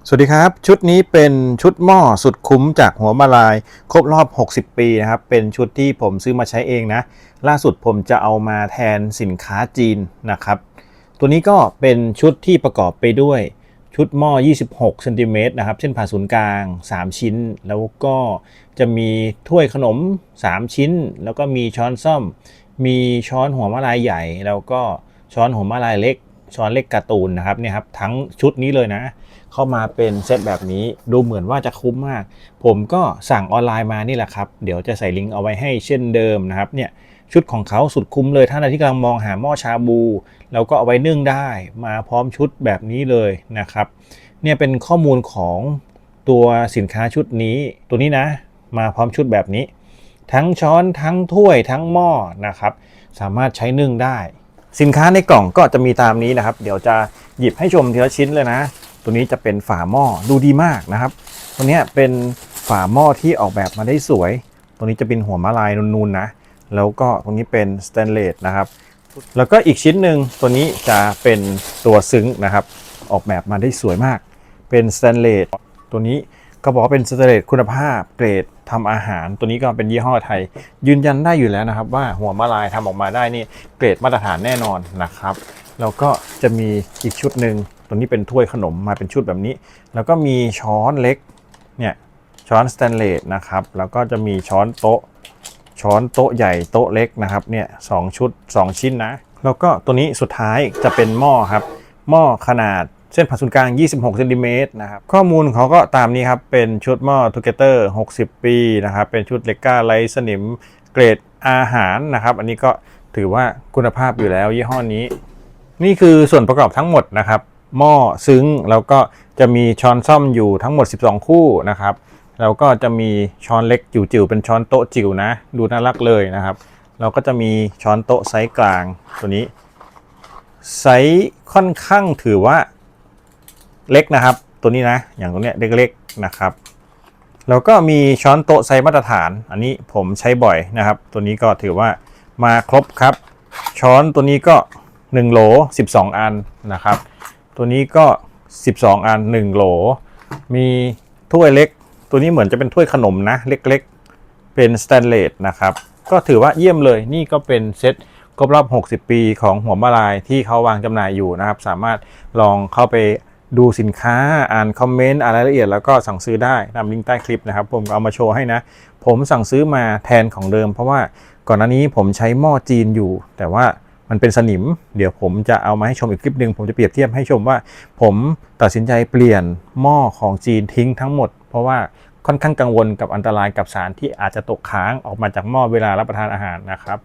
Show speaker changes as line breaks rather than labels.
สวัสดีครับชุดนี้เป็นชุดหม้อสุดคุ้มจากหัวมาลายครบรอบ60ปีนะครับเป็นชุดที่ผมซื้อมาใช้เองนะล่าสุดผมจะเอามาแทนสินค้าจีนนะครับตัวนี้ก็เป็นชุดที่ประกอบไปด้วยชุดหม้อ26เซนติเมตรนะครับเส้นผ่าศูนย์กลาง3ชิ้นแล้วก็จะมีถ้วยขนม3ชิ้นแล้วก็มีช้อนส้อมมีช้อนหัวมะลายใหญ่แล้วก็ช้อนหัวมะลายเล็กช้อนเล็กการ์ตูนนะครับเนี่ยครับทั้งชุดนี้เลยนะเข้ามาเป็นเซตแบบนี้ดูเหมือนว่าจะคุ้มมากผมก็สั่งออนไลน์มานี่แหละครับเดี๋ยวจะใส่ลิงก์เอาไว้ให้เช่นเดิมนะครับเนี่ยชุดของเขาสุดคุ้มเลยท่านใดที่กำลังมองหาหม้อชาบูแล้วก็เอาไว้นึ่งได้มาพร้อมชุดแบบนี้เลยนะครับเนี่ยเป็นข้อมูลของตัวสินค้าชุดนี้ตัวนี้นะมาพร้อมชุดแบบนี้ทั้งช้อนทั้งถ้วยทั้งหม้อนะครับสามารถใช้นึ่งได้สินค้าในกล่องก็จะมีตามนี้นะครับเดี๋ยวจะหยิบให้ชมทีละชิ้นเลยนะตัวนี้จะเป็นฝาหม้อดูดีมากนะครับตัวนี้เป็นฝาหม้อที่ออกแบบมาได้สวยตัวนี้จะเป็นหัวมะลายนูนๆนะแล้วก็ตรงนี้เป็นสแตนเลสนะครับแล้วก็อีกชิ้นหนึ่งตัวนี้จะเป็นตัวซึ้งนะครับออกแบบมาได้สวยมากเป็นสแตนเลสตัวนี้ก็บอกว่าเป็นสแตนเลสคุณภาพเกรดทำอาหารตัวนี้ก็เป็นยี่ห้อไทยยืนยันได้อยู่แล้วนะครับว่าหัวมะลายทำออกมาได้นี่เกรดมาตรฐานแน่นอนนะครับแล้วก็จะมีอีกชุดหนึ่งตัวนี้เป็นถ้วยขนมมาเป็นชุดแบบนี้แล้วก็มีช้อนเล็กเนี่ยช้อนสแตนเลสนะครับแล้วก็จะมีช้อนโต๊ะใหญ่โต๊ะเล็กนะครับเนี่ย2ชุด2ชิ้นนะแล้วก็ตัวนี้สุดท้ายจะเป็นหม้อครับหม้อขนาดเส้นผ่าศูนย์กลาง26เซนติเมตรนะครับข้อมูลเขาก็ตามนี้ครับเป็นชุดหม้อ Together 60 ปีนะครับเป็นชุดเลก้าไร้สนิมเกรดอาหารนะครับอันนี้ก็ถือว่าคุณภาพอยู่แล้วยี่ห้อนี้นี่คือส่วนประกอบทั้งหมดนะครับหม้อซึ้งแล้วก็จะมีช้อนส้อมอยู่ทั้งหมด12คู่นะครับแล้วก็จะมีช้อนเล็กจิ๋วๆเป็นช้อนโต๊ะจิ๋วนะดูน่ารักเลยนะครับเราก็จะมีช้อนโต๊ะไซส์กลางตัวนี้ไซส์ค่อนข้างถือว่าเล็กนะครับตัวนี้นะอย่างตัวเนี้ยเล็กๆนะครับแล้วก็มีช้อนโต๊ะไซส์มาตรฐานอันนี้ผมใช้บ่อยนะครับตัวนี้ก็ถือว่ามาครบครับช้อนตัวนี้ก็1โหล12อันนะครับตัวนี้ก็12อัน1โหลมีถ้วยเล็กตัวนี้เหมือนจะเป็นถ้วยขนมนะเล็กๆเป็นสแตนเลสนะครับก็ถือว่าเยี่ยมเลยนี่ก็เป็นเซตครบรอบ60ปีของหัวมะลายที่เขาวางจำหน่ายอยู่นะครับสามารถลองเข้าไปดูสินค้าอ่านคอมเมนต์อะไรละเอียดแล้วก็สั่งซื้อได้ตามลิงก์ใต้คลิปนะครับผมเอามาโชว์ให้นะผมสั่งซื้อมาแทนของเดิมเพราะว่าก่อนหน้านี้ผมใช้หม้อจีนอยู่แต่ว่ามันเป็นสนิมเดี๋ยวผมจะเอามาให้ชมอีกคลิปหนึ่งผมจะเปรียบเทียบให้ชมว่าผมตัดสินใจเปลี่ยนหม้อของจีนทิ้งทั้งหมดเพราะว่าค่อนข้างกังวลกับอันตรายกับสารที่อาจจะตกค้างออกมาจากหม้อเวลารับประทานอาหารนะครับ